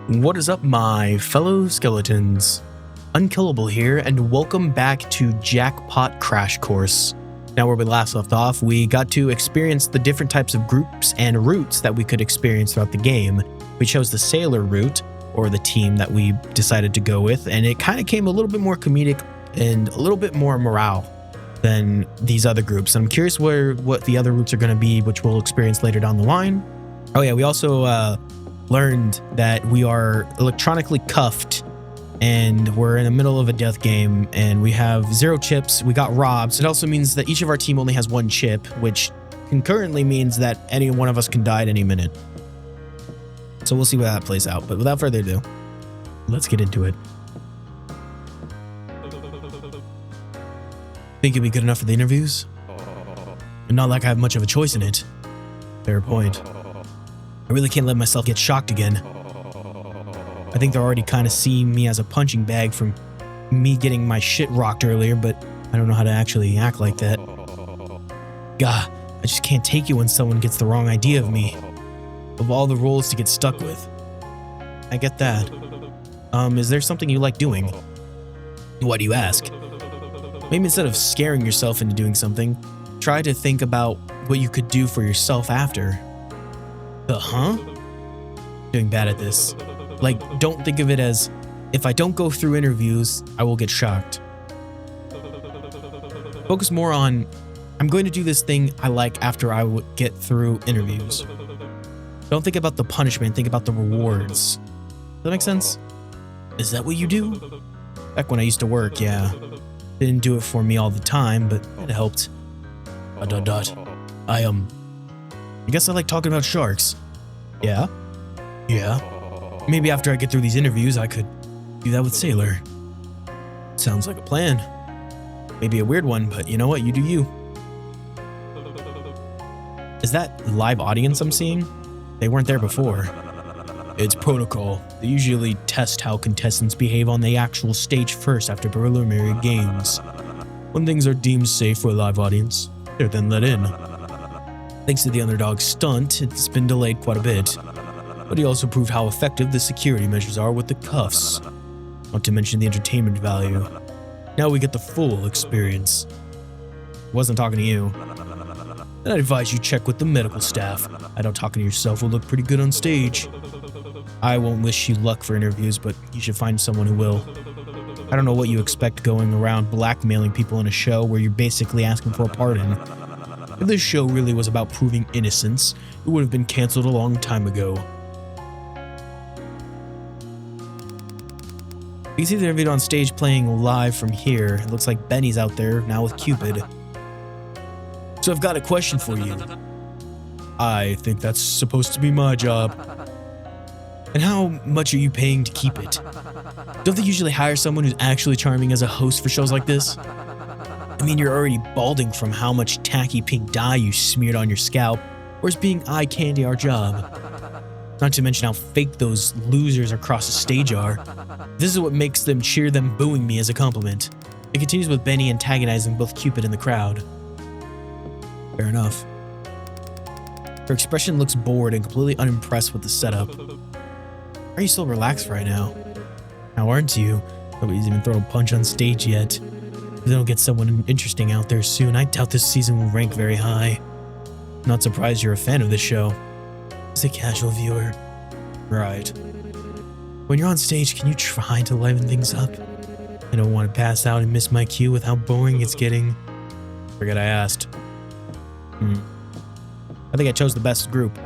What is up, my fellow skeletons? UnKellAble here, and welcome back to Jackpot Crash Course. Now, where we last left off, we got to experience the different types of groups and routes that we could experience throughout the game. We chose the Salior route, or the team that we decided to go with, and it kind of came a little bit more comedic and a little bit more morale than these other groups. And I'm curious what the other routes are going to be, which we'll experience later down the line. Oh yeah, we also learned that we are electronically cuffed and we're in the middle of a death game and we have 0 chips. We got robbed. It also means that each of our team only has 1 chip, which concurrently means that any one of us can die at any minute. So we'll see where that plays out. But without further ado, let's get into it. Think you'll be good enough for the interviews? Not like I have much of a choice in it. Fair point. I really can't let myself get shocked again. I think they're already kind of seeing me as a punching bag from me getting my shit rocked earlier, but I don't know how to actually act like that. Gah, I just can't take it when someone gets the wrong idea of me. Of all the roles to get stuck with. I get that. Is there something you like doing? Why do you ask? Maybe instead of scaring yourself into doing something, try to think about what you could do for yourself after. Doing bad at this. Like, don't think of it as, if I don't go through interviews, I will get shocked. Focus more on, I'm going to do this thing I like after I would get through interviews. Don't think about the punishment, think about the rewards. Does that make sense? Is that what you do? Back when I used to work, yeah. Didn't do it for me all the time, but it helped. I guess I like talking about sharks. Yeah? Yeah. Maybe after I get through these interviews, I could do that with Salior. Sounds like a plan. Maybe a weird one, but you know what? You do you. Is that live audience I'm seeing? They weren't there before. It's protocol. They usually test how contestants behave on the actual stage first after preliminary games. When things are deemed safe for a live audience, they're then let in. Thanks to the underdog stunt, it's been delayed quite a bit. But he also proved how effective the security measures are with the cuffs. Not to mention the entertainment value. Now we get the full experience. Wasn't talking to you. Then I'd advise you check with the medical staff. I know talking to yourself will look pretty good on stage. I won't wish you luck for interviews, but you should find someone who will. I don't know what you expect going around blackmailing people in a show where you're basically asking for a pardon. If this show really was about proving innocence, it would have been canceled a long time ago. You can see the interview on stage playing live from here. It looks like Benny's out there now with Cupid. So I've got a question for you. I think that's supposed to be my job. And how much are you paying to keep it? Don't they usually hire someone who's actually charming as a host for shows like this? I mean, you're already balding from how much tacky pink dye you smeared on your scalp. Where's being eye candy our job? Not to mention how fake those losers across the stage are. This is what makes them cheer them booing me as a compliment. It continues with Benny antagonizing both Cupid and the crowd. Fair enough. Her expression looks bored and completely unimpressed with the setup. Why are you so relaxed right now? How aren't you? Nobody's even thrown a punch on stage yet. If they don't get someone interesting out there soon, I doubt this season will rank very high. Not surprised you're a fan of this show. As a casual viewer. Right. When you're on stage, can you try to liven things up? I don't want to pass out and miss my cue with how boring it's getting. Forget I asked. I think I chose the best group.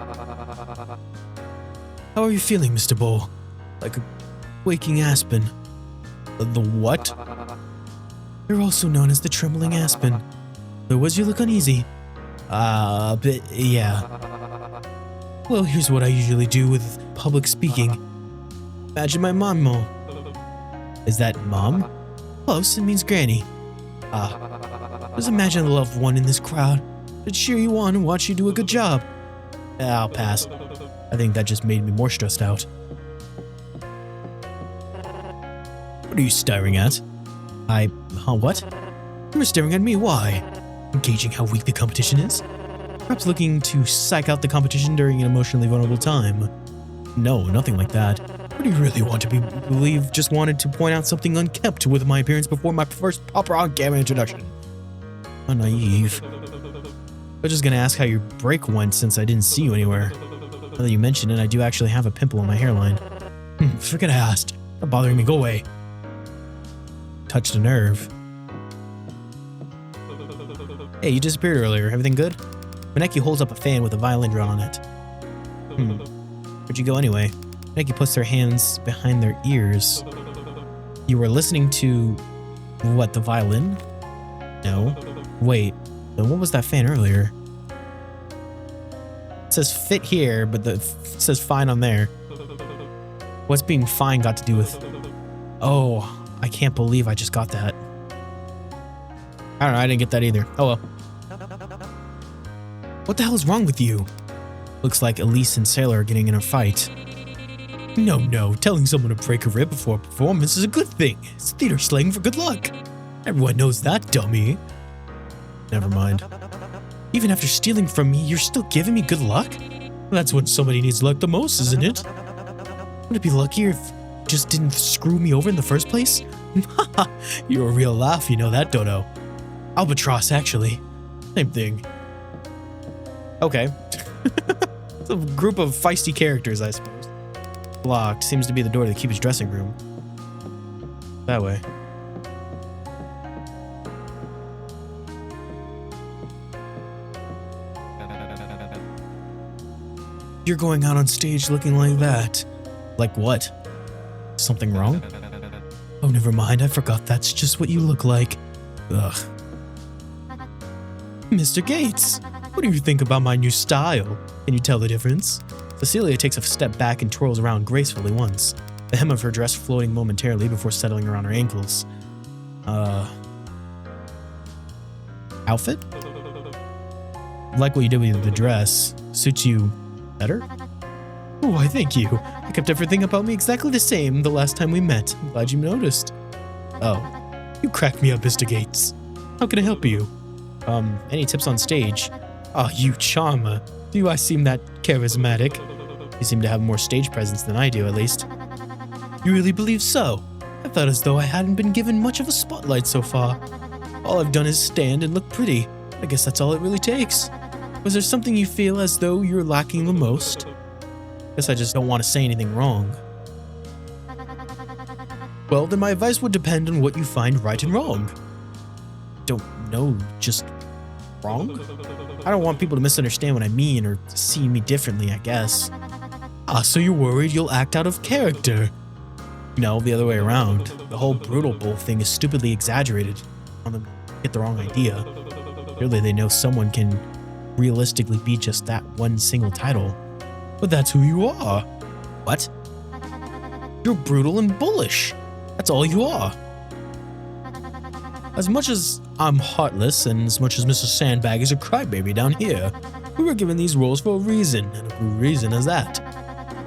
How are you feeling, Mr. Bull? Like a waking aspen. The what? You're also known as the trembling aspen. But was you look uneasy? But yeah. Well, here's what I usually do with public speaking. Imagine my mom. Is that mom? Close, it means granny. Just imagine a loved one in this crowd to cheer you on and watch you do a good job. I'll pass. I think that just made me more stressed out. What are you staring at? What? You're staring at me, why? Gauging how weak the competition is? Perhaps looking to psych out the competition during an emotionally vulnerable time. No, nothing like that. What do you really want to believe? Just wanted to point out something unkept with my appearance before my first proper on-camera introduction. How naive. I was just gonna ask how your break went since I didn't see you anywhere. Now that you mention it, I do actually have a pimple on my hairline. Forget I asked. Stop bothering me, go away. Touched a nerve. Hey, you disappeared earlier. Everything good? Maneki holds up a fan with a violin drawn on it. Where'd you go anyway? Maneki puts their hands behind their ears. You were listening to... what, the violin? No. Wait, then what was that fan earlier? It says fit here, but it says fine on there. What's being fine got to do with... Oh, I can't believe I just got that. I don't know, I didn't get that either. Oh well. What the hell is wrong with you? Looks like Elise and Salior are getting in a fight. No, telling someone to break a rib before a performance is a good thing. It's theater slang for good luck. Everyone knows that, dummy. Never mind. Even after stealing from me, you're still giving me good luck? That's when somebody needs luck the most, isn't it? Would it be luckier if you just didn't screw me over in the first place? You're a real laugh, you know that, Dodo. Albatross, actually. Same thing. Okay. It's a group of feisty characters, I suppose. Locked. Seems to be the door to the Cupid's dressing room. That way. You're going out on stage looking like that. Like what? Something wrong? Oh, never mind. I forgot that's just what you look like. Ugh. Mr. Gates, what do you think about my new style? Can you tell the difference? Cecilia takes a step back and twirls around gracefully once, the hem of her dress floating momentarily before settling around her ankles. Outfit? Like what you did with the dress. Suits you better? Oh, why thank you. I kept everything about me exactly the same the last time we met. I'm glad you noticed. Oh, you cracked me up, Mr. Gates. How can I help you? Any tips on stage? Oh, you charmer. Do I seem that charismatic? You seem to have more stage presence than I do, at least. You really believe so? I felt as though I hadn't been given much of a spotlight so far. All I've done is stand and look pretty. I guess that's all it really takes. Was there something you feel as though you're lacking the most? Guess I just don't want to say anything wrong. Well, then my advice would depend on what you find right and wrong. Don't know, just wrong? I don't want people to misunderstand what I mean or see me differently, I guess. Ah, so you're worried you'll act out of character? No, the other way around. The whole brutal bull thing is stupidly exaggerated. On them get the wrong idea. Clearly they know someone can realistically be just that one single title. But that's who you are. What? You're brutal and bullish. That's all you are. As much as I'm heartless and as much as Mr. Sandbag is a crybaby down here, we were given these roles for a reason, and a good reason is that.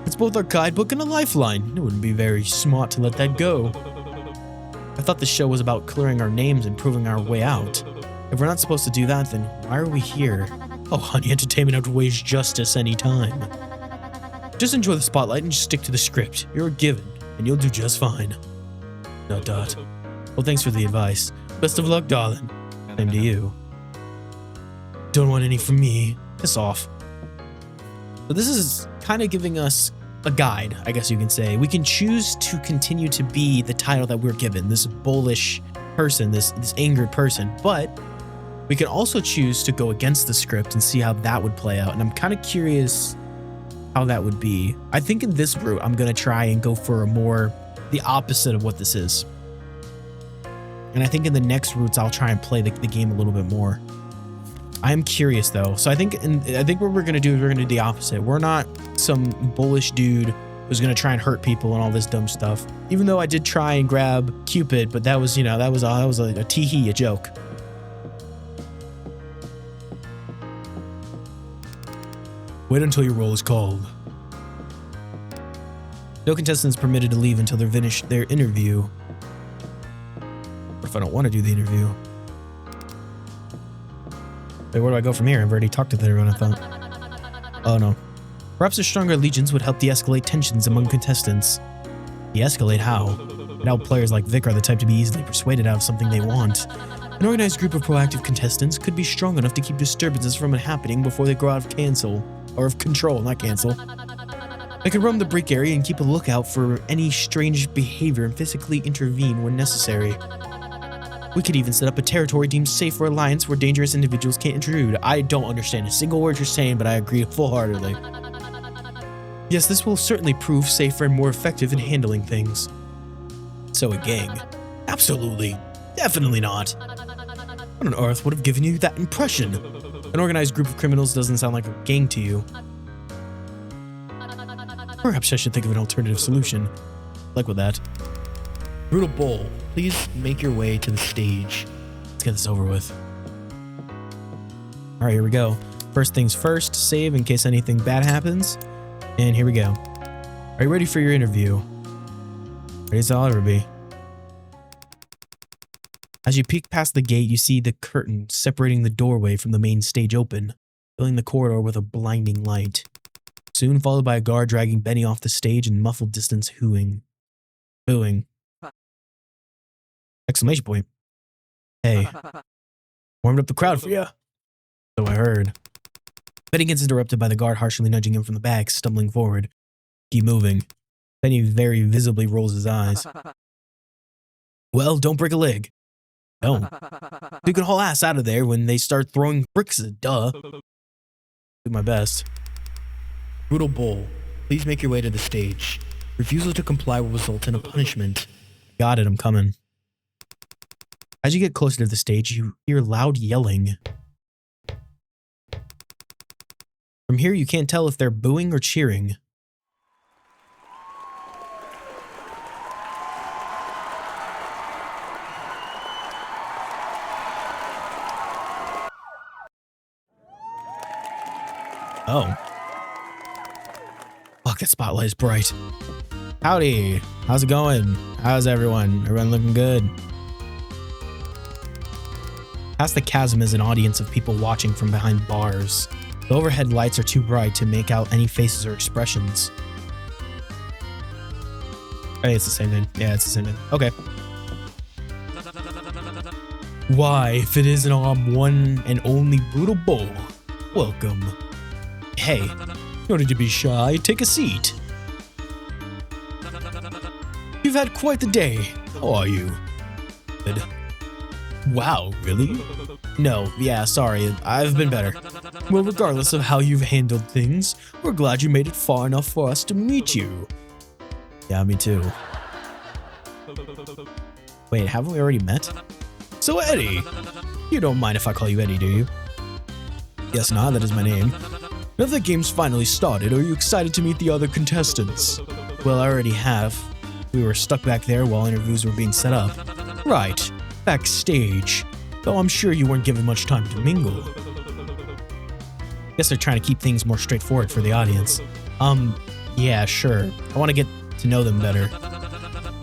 It's both our guidebook and a lifeline. It wouldn't be very smart to let that go. I thought the show was about clearing our names and proving our way out. If we're not supposed to do that, then why are we here? Oh, honey, entertainment outweighs justice any time. Just enjoy the spotlight and just stick to the script. You're a given, and you'll do just fine. ... Well, thanks for the advice. Best of luck, darling. Same to you. Don't want any from me. Piss off. So this is kind of giving us a guide, I guess you can say. We can choose to continue to be the title that we're given, this bullish person, this angered person, but we can also choose to go against the script and see how that would play out. And I'm kind of curious how that would be. I think in this route, I'm going to try and go for the opposite of what this is. And I think in the next routes, I'll try and play the game a little bit more. I am curious though. So I think what we're going to do is we're going to do the opposite. We're not some bullish dude who's going to try and hurt people and all this dumb stuff. Even though I did try and grab Cupid, but that was, that was a tee-hee, a joke. Wait until your roll is called. No contestants permitted to leave until they finish their interview. Or if I don't want to do the interview. Wait, where do I go from here? I've already talked to everyone, I thought. Oh no. Perhaps a stronger allegiance would help de-escalate tensions among contestants. De-escalate how? And how players like Vic are the type to be easily persuaded out of something they want. An organized group of proactive contestants could be strong enough to keep disturbances from happening before they grow out of control, not cancel. They could roam the brick area and keep a lookout for any strange behavior and physically intervene when necessary. We could even set up a territory deemed safe for Alliance where dangerous individuals can't intrude. I don't understand a single word you're saying, but I agree full-heartedly. Yes, this will certainly prove safer and more effective in handling things. So a gang? Absolutely. Definitely not. What on earth would have given you that impression? An organized group of criminals doesn't sound like a gang to you. Perhaps I should think of an alternative solution. Like with that. Brutal Bull, please make your way to the stage. Let's get this over with. Alright, here we go. First things first, save in case anything bad happens. And here we go. Are you ready for your interview? Ready as I'll ever be. As you peek past the gate, you see the curtain separating the doorway from the main stage open, filling the corridor with a blinding light. Soon followed by a guard dragging Benny off the stage and muffled distance booing. Exclamation point. Hey, warmed up the crowd for ya. So I heard. Benny gets interrupted by the guard harshly nudging him from the back, stumbling forward. Keep moving. Benny very visibly rolls his eyes. Well, don't break a leg. Don't. You can haul ass out of there when they start throwing bricks, duh. Do my best. Brutal Bull, please make your way to the stage. Refusal to comply will result in a punishment. Got it, I'm coming. As you get closer to the stage, you hear loud yelling. From here, you can't tell if they're booing or cheering. Oh. Fuck, that spotlight is bright. Howdy. How's it going? How's everyone? Everyone looking good? Past the chasm is an audience of people watching from behind bars. The overhead lights are too bright to make out any faces or expressions. Hey, it's the same thing. Yeah, it's the same thing. Okay. Why, if it isn't our one and only Brutal Bull, welcome. Hey, no need to be shy, take a seat. You've had quite the day. How are you? Good. Wow, really? No, yeah, sorry, I've been better. Well, regardless of how you've handled things, we're glad you made it far enough for us to meet you. Yeah, me too. Wait, haven't we already met? So Eddie, you don't mind if I call you Eddie, do you? Yes, not, that is my name. Now that the game's finally started, are you excited to meet the other contestants? Well, I already have. We were stuck back there while interviews were being set up. Right, backstage. Though I'm sure you weren't given much time to mingle. Guess they're trying to keep things more straightforward for the audience. Yeah, sure. I want to get to know them better.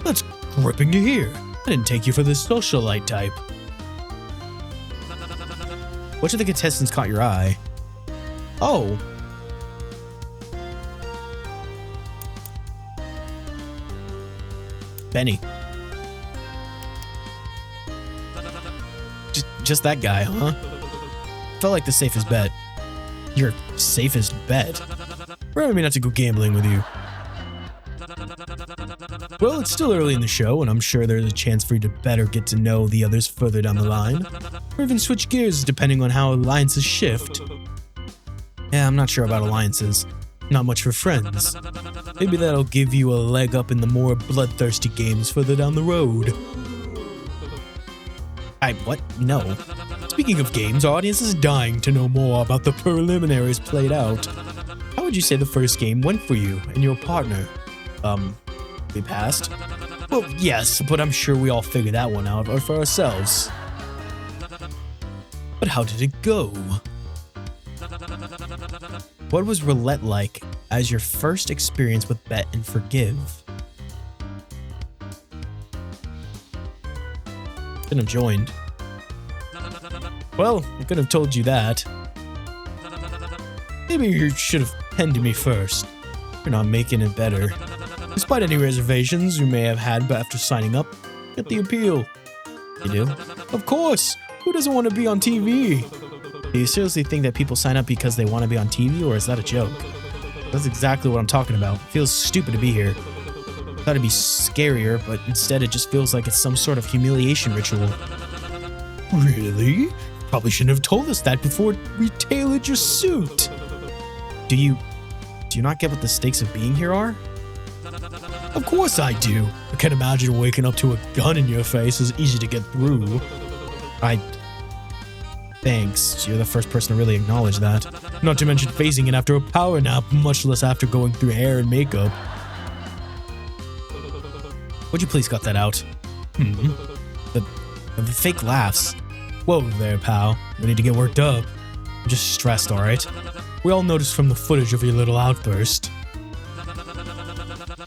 That's gripping to hear. I didn't take you for the socialite type. Which of the contestants caught your eye? Oh. Benny. Just that guy, huh? Felt like the safest bet. Your safest bet? Remind me not to go gambling with you. Well, it's still early in the show, and I'm sure there's a chance for you to better get to know the others further down the line. Or even switch gears depending on how alliances shift. Yeah, I'm not sure about alliances. Not much for friends. Maybe that'll give you a leg up in the more bloodthirsty games further down the road. What? No. Speaking of games, our audience is dying to know more about the preliminaries played out. How would you say the first game went for you and your partner? We passed? Well, yes, but I'm sure we all figured that one out for ourselves. But how did it go? What was roulette like as your first experience with Bet and Forgive? Couldn't have joined. Well, I could have told you that. Maybe you should have penned me first. You're not making it better. Despite any reservations you may have had after signing up, get the appeal. You do? Of course! Who doesn't want to be on TV? Do you seriously think that people sign up because they want to be on TV, or is that a joke? That's exactly what I'm talking about. It feels stupid to be here. I thought it'd be scarier, but instead it just feels like it's some sort of humiliation ritual. Really? Probably shouldn't have told us that before we tailored your suit. Do you not get what the stakes of being here are? Of course I do. I can't imagine waking up to a gun in your face is easy to get through. Thanks. You're the first person to really acknowledge that. Not to mention phasing in after a power nap, much less after going through hair and makeup. Would you please cut that out? The fake laughs. Whoa there, pal. We need to get worked up. I'm just stressed, alright? We all noticed from the footage of your little outburst.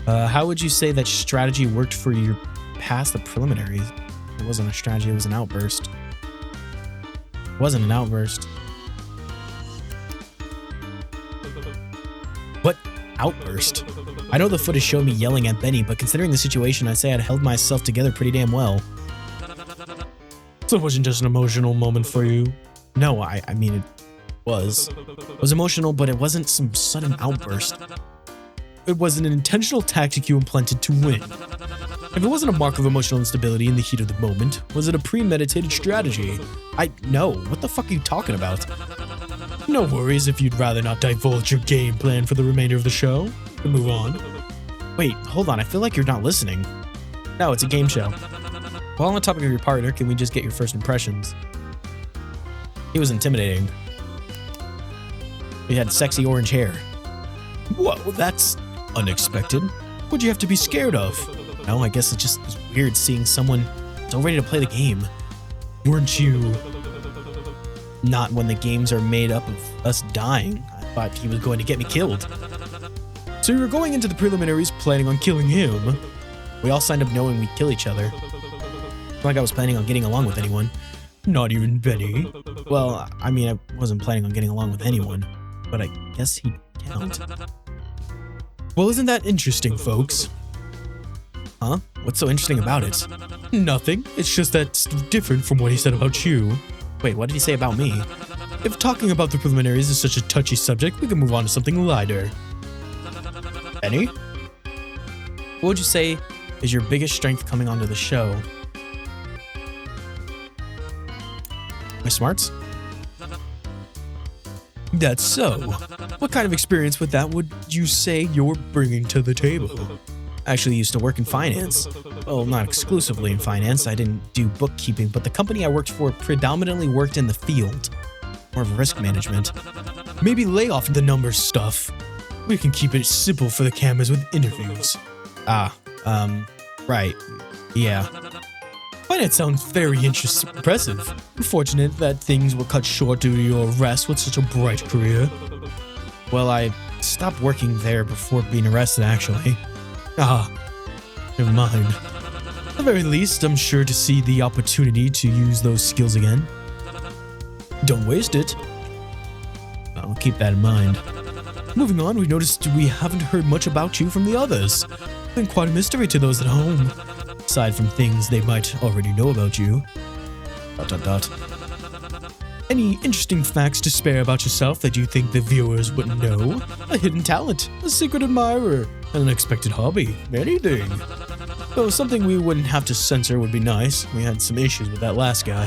How would you say that strategy worked for your past the preliminaries? It wasn't a strategy, it was an outburst. It wasn't an outburst. What outburst? I know the footage showed me yelling at Benny, but considering the situation, I'd say I'd held myself together pretty damn well. So it wasn't just an emotional moment for you? No, I mean, it was. It was emotional, but it wasn't some sudden outburst. It was an intentional tactic you implemented to win. If it wasn't a mark of emotional instability in the heat of the moment, was it a premeditated strategy? No, what the fuck are you talking about? No worries if you'd rather not divulge your game plan for the remainder of the show. We'll move on. Wait, hold on, I feel like you're not listening. No, it's a game show. While on the topic of your partner, can we just get your first impressions? He was intimidating. He had sexy orange hair. Whoa, that's unexpected. What'd you have to be scared of? No, I guess it just was weird seeing someone so ready to play the game. Weren't you? Not when the games are made up of us dying. I thought he was going to get me killed. So you were going into the preliminaries planning on killing him. We all signed up knowing we'd kill each other. Not like I was planning on getting along with anyone. Not even Benny. Well, I mean, I wasn't planning on getting along with anyone, but I guess he'd count. Well, isn't that interesting, folks? Huh? What's so interesting about it? Nothing. It's just that's different from what he said about you. Wait, what did he say about me? If talking about the preliminaries is such a touchy subject, we can move on to something lighter. Benny? What would you say is your biggest strength coming onto the show? My smarts? That's so. What kind of experience with that would you say you're bringing to the table? I actually used to work in finance. Well, not exclusively in finance. I didn't do bookkeeping, but the company I worked for predominantly worked in the field. More of risk management. Maybe lay off the numbers stuff. We can keep it simple for the cameras with interviews. Right. Yeah. Finance sounds very impressive. Unfortunate that things were cut short due to your arrest with such a bright career. Well, I stopped working there before being arrested, actually. Never mind. At the very least, I'm sure to see the opportunity to use those skills again. Don't waste it. I'll keep that in mind. Moving on, we noticed we haven't heard much about you from the others. Been quite a mystery to those at home. Aside from things they might already know about you. ... Any interesting facts to spare about yourself that you think the viewers wouldn't know? A hidden talent, a secret admirer, an unexpected hobby, anything. Though something we wouldn't have to censor would be nice. We had some issues with that last guy.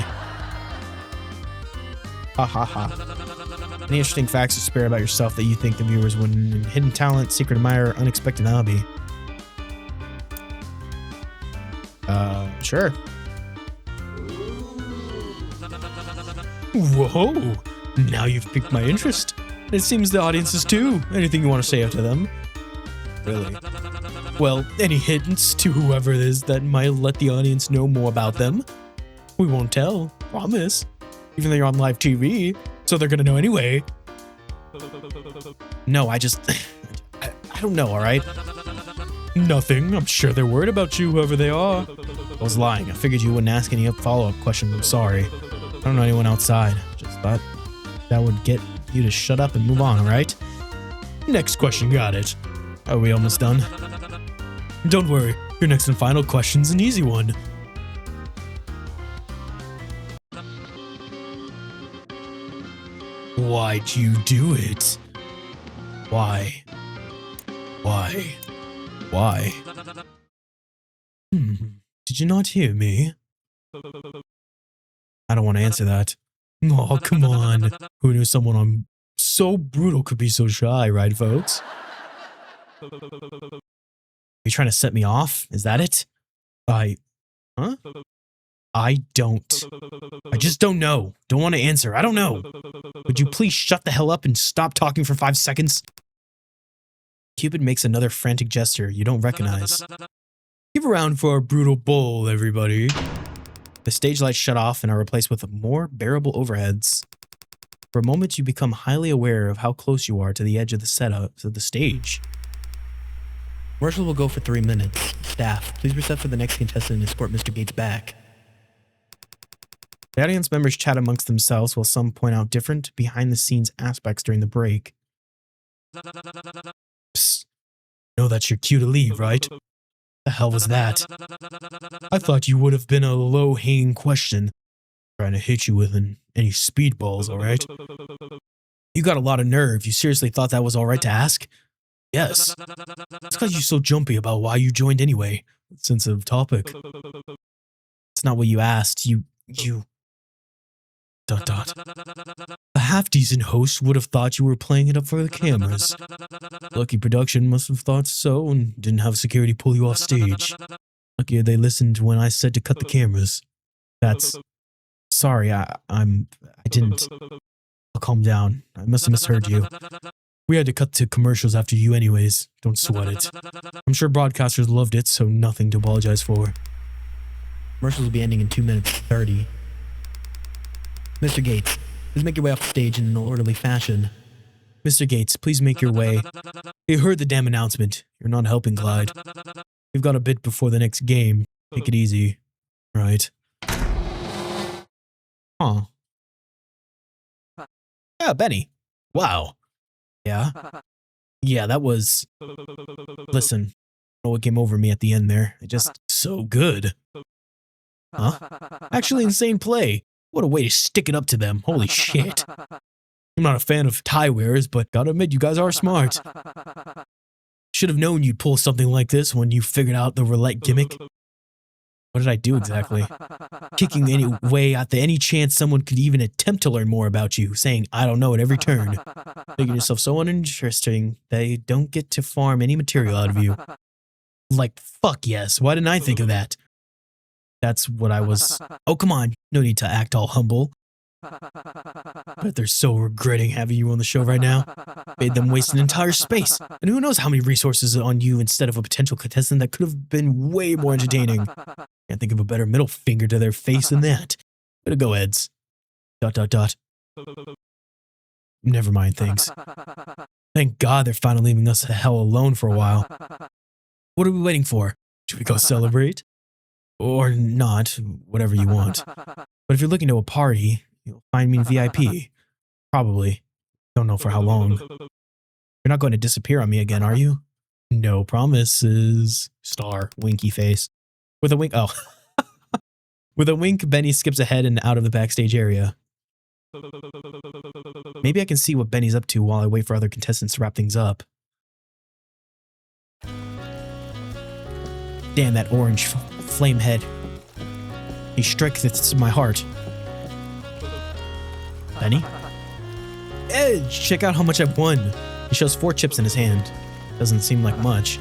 Ha ha ha. Any interesting facts to spare about yourself that you think the viewers wouldn't? Hidden talent, secret admirer, unexpected hobby. Sure. Whoa! Now you've piqued my interest. It seems the audience is too. Anything you want to say to them? Really? Well, any hints to whoever it is that might let the audience know more about them? We won't tell. Promise. Even though you're on live TV, so they're gonna know anyway. No, I don't know, alright? Nothing. I'm sure they're worried about you, whoever they are. I was lying. I figured you wouldn't ask any follow-up questions. I'm sorry. I don't know anyone outside. Just thought that would get you to shut up and move on, alright? Next question, got it. Are we almost done? Don't worry, your next and final question's an easy one. Why'd you do it? Why? Why? Did you not hear me? I don't want to answer that. Oh, come on. Who knew someone so brutal could be so shy, right, folks? Are you trying to set me off? Is that it? Huh? I just don't know. Don't want to answer. I don't know. Would you please shut the hell up and stop talking for 5 seconds? Cupid makes another frantic gesture you don't recognize. Give a round for our brutal bull, everybody. The stage lights shut off and are replaced with more bearable overheads. For a moment, you become highly aware of how close you are to the edge of the setup of the stage. Commercial will go for 3 minutes. Staff, please reset for the next contestant and escort Mr. Gates back. The audience members chat amongst themselves while some point out different behind-the-scenes aspects during the break. Psst. Know that's your cue to leave, right? The hell was that? I thought you would have been a low-hanging question. Trying to hit you with any speedballs, alright? You got a lot of nerve. You seriously thought that was alright to ask? Yes. It's because you're so jumpy about why you joined anyway. Sensitive topic. It's not what you asked. You... ... A half-decent host would have thought you were playing it up for the cameras. Lucky Production must have thought so and didn't have security pull you off stage. Lucky they listened when I said to cut the cameras. That's... Sorry, I didn't... I'll calm down. I must have misheard you. We had to cut to commercials after you anyways. Don't sweat it. I'm sure broadcasters loved it, so nothing to apologize for. Commercials will be ending in 2 minutes 30. Mr. Gates, please make your way off the stage in an orderly fashion. Mr. Gates, please make your way. You heard the damn announcement. You're not helping Clyde. We've got a bit before the next game. Take it easy. Right. Huh. Yeah, Benny. Wow. Yeah? Yeah, that was... Listen, I don't know what came over me at the end there. It just... so good. Huh? Actually, insane play. What a way to stick it up to them. Holy shit. I'm not a fan of tie wearers, but gotta admit, you guys are smart. Should have known you'd pull something like this when you figured out the roulette gimmick. What did I do exactly? Kicking any way at any chance someone could even attempt to learn more about you, saying, I don't know at every turn. Making yourself so uninteresting they don't get to farm any material out of you. Like, fuck yes, why didn't I think of that? That's what I was... Oh, come on, no need to act all humble. But they're so regretting having you on the show right now. Made them waste an entire space. And who knows how many resources on you instead of a potential contestant that could have been way more entertaining. Can't think of a better middle finger to their face than that. Way to go, Eds. ... Never mind things. Thank God they're finally leaving us the hell alone for a while. What are we waiting for? Should we go celebrate? Or not, whatever you want. But if you're looking to a party, you'll find me in VIP. Probably. Don't know for how long. You're not going to disappear on me again, are you? No promises. Star, winky face. With a wink, oh. With a wink, Benny skips ahead and out of the backstage area. Maybe I can see what Benny's up to while I wait for other contestants to wrap things up. Damn, that orange flame head. He strikes my heart. Benny? Edge, check out how much I've won. He shows 4 chips in his hand. Doesn't seem like much.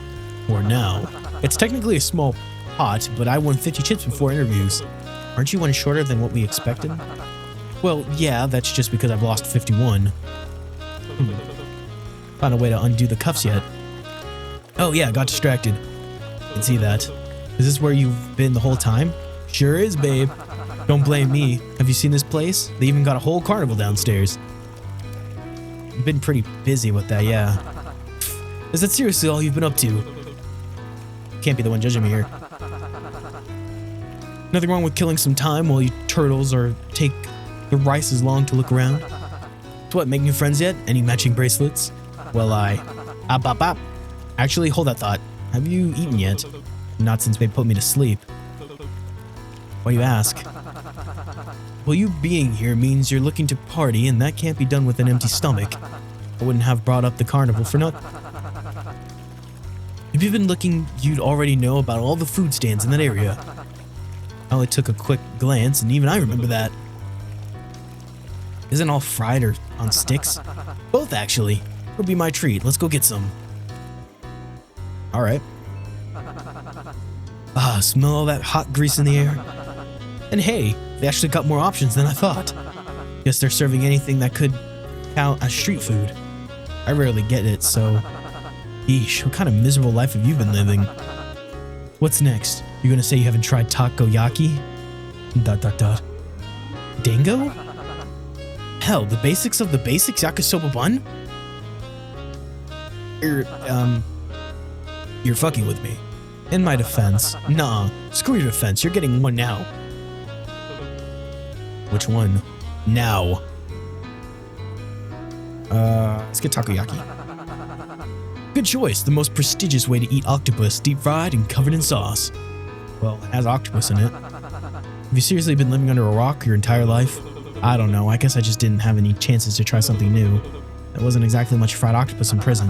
Or now. It's technically a small pot, but I won 50 chips before interviews. Aren't you one shorter than what we expected? Well, yeah, that's just because I've lost 51. Found a way to undo the cuffs yet. Oh yeah, got distracted. Can see that. Is this where you've been the whole time? Sure is, babe. Don't blame me. Have you seen this place? They even got a whole carnival downstairs. You've been pretty busy with that, yeah. Is that seriously all you've been up to? Can't be the one judging me here. Nothing wrong with killing some time while you turtles or take the rices long to look around. So what, make new friends yet? Any matching bracelets? Well, Actually, hold that thought. Have you eaten yet? Not since they put me to sleep. Why do you ask? Well, you being here means you're looking to party, and that can't be done with an empty stomach. I wouldn't have brought up the carnival for nothing. If you've been looking, you'd already know about all the food stands in that area. I only took a quick glance, and even I remember that. Isn't all fried or on sticks? Both, actually. It'll be my treat. Let's go get some. Alright. Ah, smell all that hot grease in the air. And hey, they actually got more options than I thought. Guess they're serving anything that could count as street food. I rarely get it, so... Yeesh, what kind of miserable life have you been living? What's next? You gonna say you haven't tried takoyaki? ... Dango? Hell, the basics of the basics yakisoba bun? You're fucking with me. In my defense, nah, screw your defense, you're getting one now. Which one? Now. Let's get takoyaki. Good choice, the most prestigious way to eat octopus, deep fried and covered in sauce. Well, it has octopus in it. Have you seriously been living under a rock your entire life? I don't know, I guess I just didn't have any chances to try something new. There wasn't exactly much fried octopus in prison.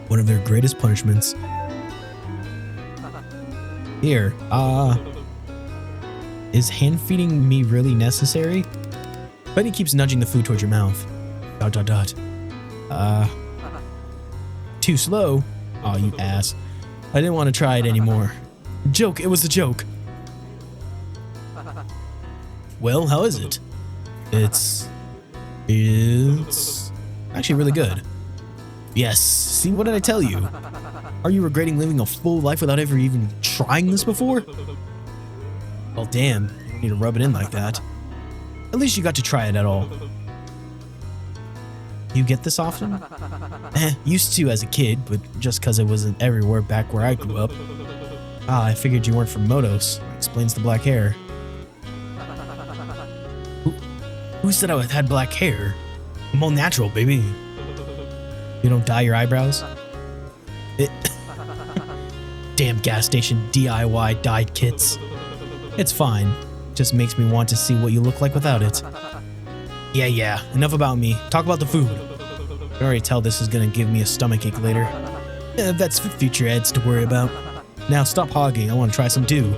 One of their greatest punishments. Here, is hand feeding me really necessary? Betty keeps nudging the food towards your mouth. ... Too slow? Aw, you ass. I didn't want to try it anymore. Joke, it was a joke. Well, how is it? It's actually really good. Yes, see, what did I tell you? Are you regretting living a full life without ever even trying this before? Well, damn, you don't need to rub it in like that. At least you got to try it at all. You get this often? Used to as a kid, but just because it wasn't everywhere back where I grew up. Ah, I figured you weren't from Modos. Explains the black hair. Who said I had black hair? I'm all natural, baby. You don't dye your eyebrows? Damn gas station DIY dyed kits. It's fine. Just makes me want to see what you look like without it. Yeah, enough about me. Talk about the food. I can already tell this is gonna give me a stomachache later. That's for future eds to worry about. Now stop hogging, I want to try some too.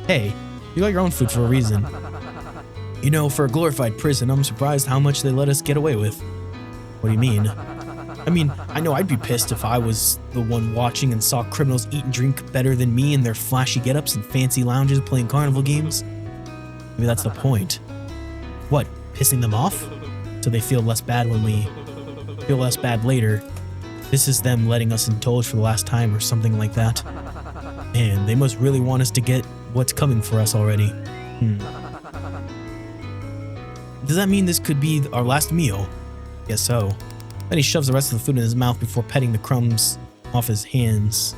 Hey, you got your own food for a reason. You know, for a glorified prison, I'm surprised how much they let us get away with. What do you mean? I mean, I know I'd be pissed if I was the one watching and saw criminals eat and drink better than me in their flashy get-ups and fancy lounges playing carnival games. Maybe that's the point. What, pissing them off? So they feel less bad when we feel less bad later. This is them letting us indulge for the last time or something like that. Man, they must really want us to get what's coming for us already. Does that mean this could be our last meal? Guess so. Then he shoves the rest of the food in his mouth before petting the crumbs off his hands.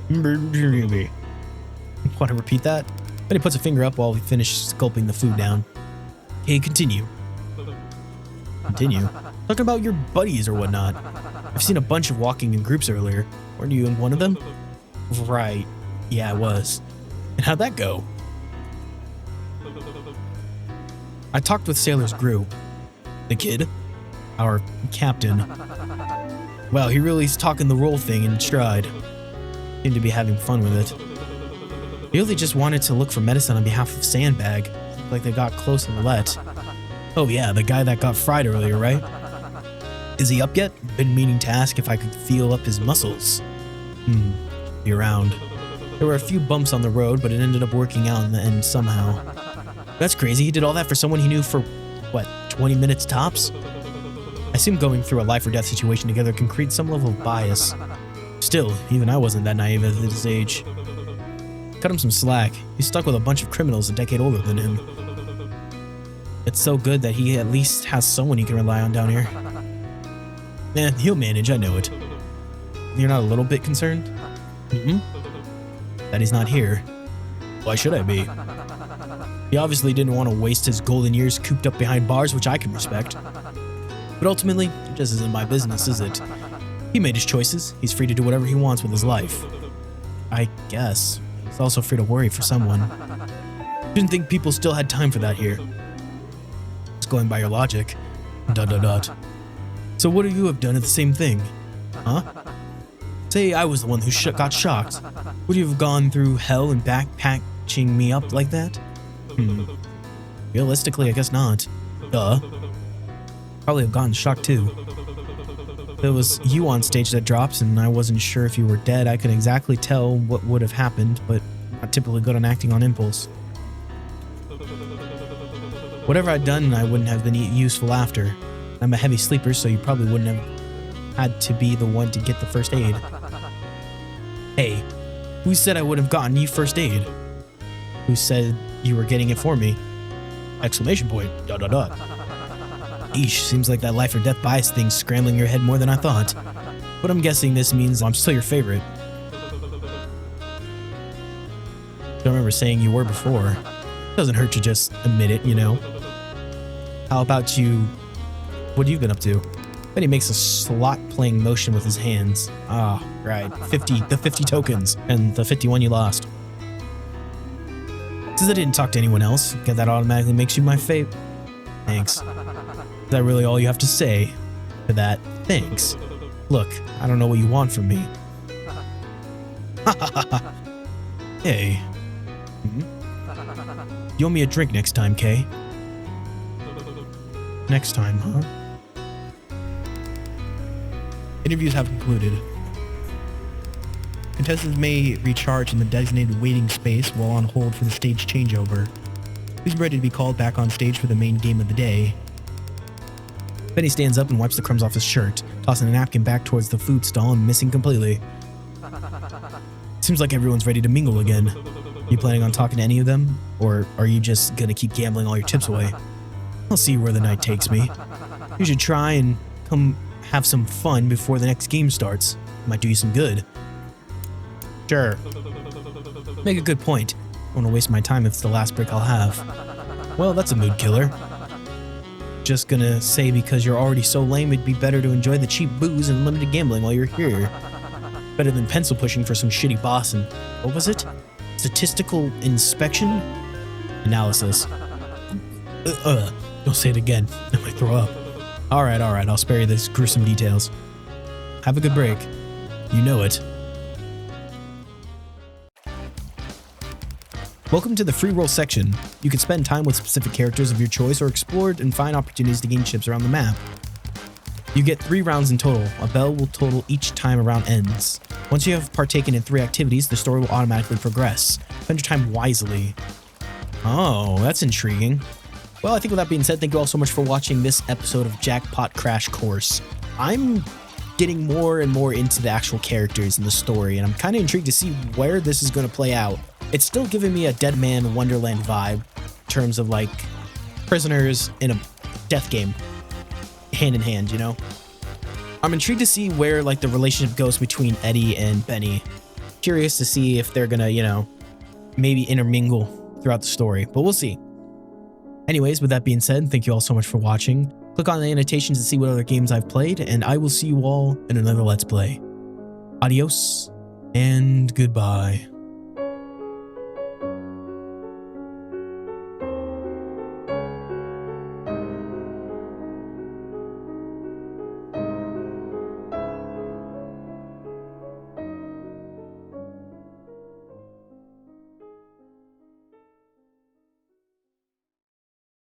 Want to repeat that? Then he puts a finger up while we finish sculpting the food down. Okay, continue. Continue? Talking about your buddies or whatnot. I've seen a bunch of walking in groups earlier. Weren't you in one of them? Right. Yeah, I was. And how'd that go? I talked with Sailor's group. The kid? Our captain. Well, he really is talking the role thing in stride. Seemed to be having fun with it. He really just wanted to look for medicine on behalf of Sandbag. Like they got close and let. Oh yeah, the guy that got fried earlier, right? Is he up yet? Been meaning to ask if I could feel up his muscles. Be around. There were a few bumps on the road, but it ended up working out in the end somehow. That's crazy, he did all that for someone he knew for, what, 20 minutes tops? I assume going through a life or death situation together can create some level of bias. Still, even I wasn't that naive at his age. Cut him some slack. He's stuck with a bunch of criminals a decade older than him. It's so good that he at least has someone he can rely on down here. He'll manage, I know it. You're not a little bit concerned? That he's not here. Why should I be? He obviously didn't want to waste his golden years cooped up behind bars, which I can respect. But ultimately, it just isn't my business, is it? He made his choices. He's free to do whatever he wants with his life. I guess. He's also free to worry for someone. Didn't think people still had time for that here. Just going by your logic. ... So would you have done the same thing? Huh? Say I was the one who got shocked. Would you have gone through hell and backpatching me up like that? Realistically, I guess not. Duh. Probably have gotten shocked too. If it was you on stage that drops and I wasn't sure if you were dead, I could exactly tell what would have happened, but I'm not typically good on acting on impulse. Whatever I'd done, I wouldn't have been useful after. I'm a heavy sleeper, so you probably wouldn't have had to be the one to get the first aid. Hey, who said I would have gotten you first aid? Who said you were getting it for me? Exclamation point, ... Eesh, seems like that life or death bias thing's scrambling your head more than I thought. But I'm guessing this means I'm still your favorite. Don't remember saying you were before. Doesn't hurt to just admit it, you know. How about you? What have you been up to? Then he makes a slot playing motion with his hands. Ah, right. The 50 tokens and the 51 you lost. Since I didn't talk to anyone else, that automatically makes you my fave. Thanks. Is that really all you have to say for that? Thanks. Look, I don't know what you want from me. Hey. You owe me a drink next time, Kay. Next time, huh? Interviews have concluded. Contestants may recharge in the designated waiting space while on hold for the stage changeover. Please be ready to be called back on stage for the main game of the day. Benny stands up and wipes the crumbs off his shirt, tossing a napkin back towards the food stall and missing completely. Seems like everyone's ready to mingle again. You planning on talking to any of them? Or are you just gonna keep gambling all your chips away? I'll see where the night takes me. You should try and come have some fun before the next game starts. Might do you some good. Sure. Make a good point. I don't want to waste my time if it's the last break I'll have. Well, that's a mood killer. Just gonna say because you're already so lame, it'd be better to enjoy the cheap booze and limited gambling while you're here. Better than pencil pushing for some shitty boss and... what was it? Statistical inspection? Analysis. Don't say it again. I might throw up. Alright, I'll spare you these gruesome details. Have a good break. You know it. Welcome to the free roll section. You can spend time with specific characters of your choice or explore and find opportunities to gain chips around the map. You get 3 rounds in total. A bell will total each time a round ends. Once you have partaken in 3 activities, the story will automatically progress. Spend your time wisely. Oh, that's intriguing. Well, I think with that being said, thank you all so much for watching this episode of Jackpot Crash Course. I'm getting more and more into the actual characters in the story, and I'm kind of intrigued to see where this is going to play out. It's still giving me a Dead Man Wonderland vibe in terms of like prisoners in a death game, hand in hand, you know? I'm intrigued to see where like the relationship goes between Eddie and Benny. Curious to see if they're gonna, you know, maybe intermingle throughout the story, but we'll see. Anyways, with that being said, thank you all so much for watching. Click on the annotations to see what other games I've played, and I will see you all in another Let's Play. Adios, and goodbye.